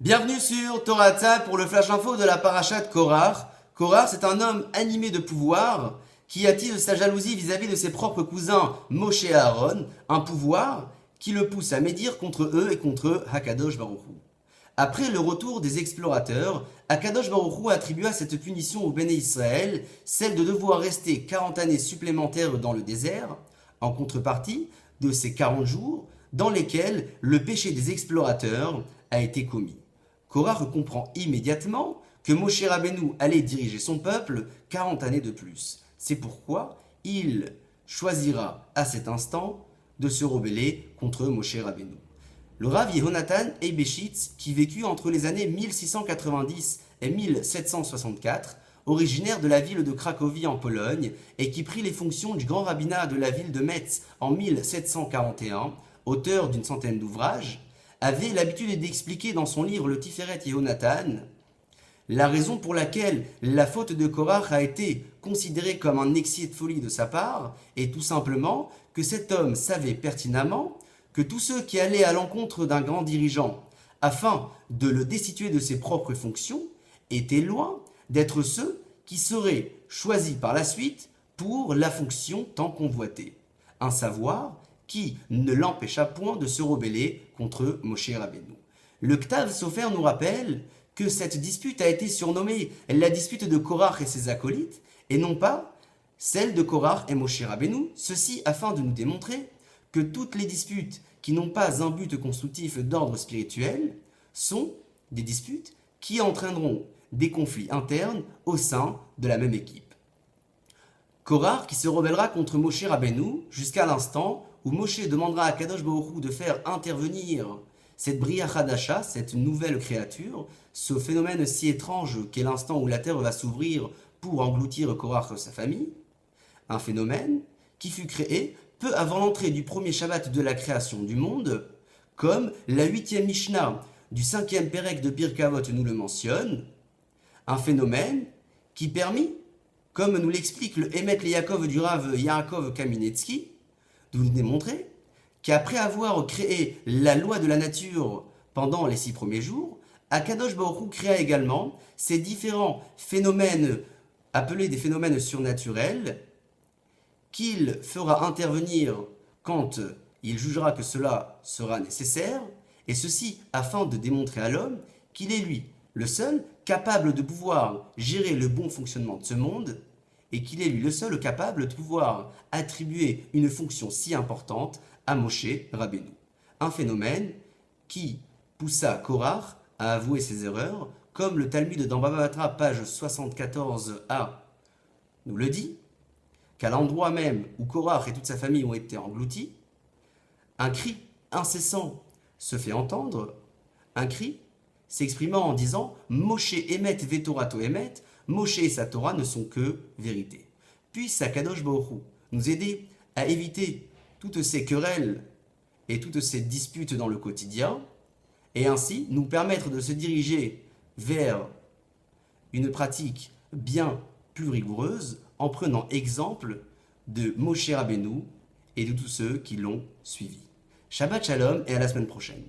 Bienvenue sur Torah Tzad pour le flash info de la parasha de Korach. Korach, c'est un homme animé de pouvoir qui attise sa jalousie vis-à-vis de ses propres cousins Moshe et Aaron, un pouvoir qui le pousse à médire contre eux et contre Hakadosh Baruch Hu. Après le retour des explorateurs, Hakadosh Baruch Hu attribua cette punition au Béné Israël, celle de devoir rester 40 années supplémentaires dans le désert, en contrepartie de ces 40 jours dans lesquels le péché des explorateurs a été commis. Korach comprend immédiatement que Moshe Rabbeinu allait diriger son peuple 40 années de plus. C'est pourquoi il choisira à cet instant de se rebeller contre Moshe Rabbeinu. Le Rav Yehonatan Eibeshitz, qui vécut entre les années 1690 et 1764, originaire de la ville de Cracovie en Pologne, et qui prit les fonctions du grand rabbinat de la ville de Metz en 1741, auteur d'une centaine d'ouvrages, avait l'habitude d'expliquer dans son livre le Tiferet Yehonatan la raison pour laquelle la faute de Korach a été considérée comme un excès de folie de sa part est tout simplement que cet homme savait pertinemment que tous ceux qui allaient à l'encontre d'un grand dirigeant afin de le destituer de ses propres fonctions étaient loin d'être ceux qui seraient choisis par la suite pour la fonction tant convoitée. Un savoir qui ne l'empêcha point de se rebeller contre Moshe Rabbeinu. Le Ktav Sofer nous rappelle que cette dispute a été surnommée la dispute de Korach et ses acolytes, et non pas celle de Korach et Moshe Rabbeinu, ceci afin de nous démontrer que toutes les disputes qui n'ont pas un but constructif d'ordre spirituel sont des disputes qui entraîneront des conflits internes au sein de la même équipe. Korach qui se rebellera contre Moshe Rabbeinu jusqu'à l'instant où Moshe demandera à Kadosh Baruch Hu de faire intervenir cette Bria Hadasha, cette nouvelle créature, ce phénomène si étrange qu'est l'instant où la terre va s'ouvrir pour engloutir Korach et sa famille, un phénomène qui fut créé peu avant l'entrée du premier Shabbat de la création du monde, comme la 8e Mishnah du 5e Pérec de Pirkei Avot nous le mentionne, un phénomène qui permit, comme nous l'explique le Emet Yaakov du Rav Yaakov Kaminetsky, de vous démontrer qu'après avoir créé la loi de la nature pendant les 6 premiers jours, Akadosh Baruch Hu créa également ces différents phénomènes appelés des phénomènes surnaturels qu'il fera intervenir quand il jugera que cela sera nécessaire, et ceci afin de démontrer à l'homme qu'il est lui le seul capable de pouvoir gérer le bon fonctionnement de ce monde, et qu'il est lui le seul capable de pouvoir attribuer une fonction si importante à Moshe Rabbeinu. Un phénomène qui poussa Korach à avouer ses erreurs, comme le Talmud dans Baba Batra, page 74a, nous le dit, qu'à l'endroit même où Korach et toute sa famille ont été engloutis, un cri incessant se fait entendre, un cri s'exprimant en disant « Moshe emet vetorato emet », Moshe et sa Torah ne sont que vérité. Puisse Akadosh Baruch Hu nous aider à éviter toutes ces querelles et toutes ces disputes dans le quotidien, et ainsi nous permettre de se diriger vers une pratique bien plus rigoureuse en prenant exemple de Moshe Rabbeinu et de tous ceux qui l'ont suivi. Shabbat Shalom et à la semaine prochaine.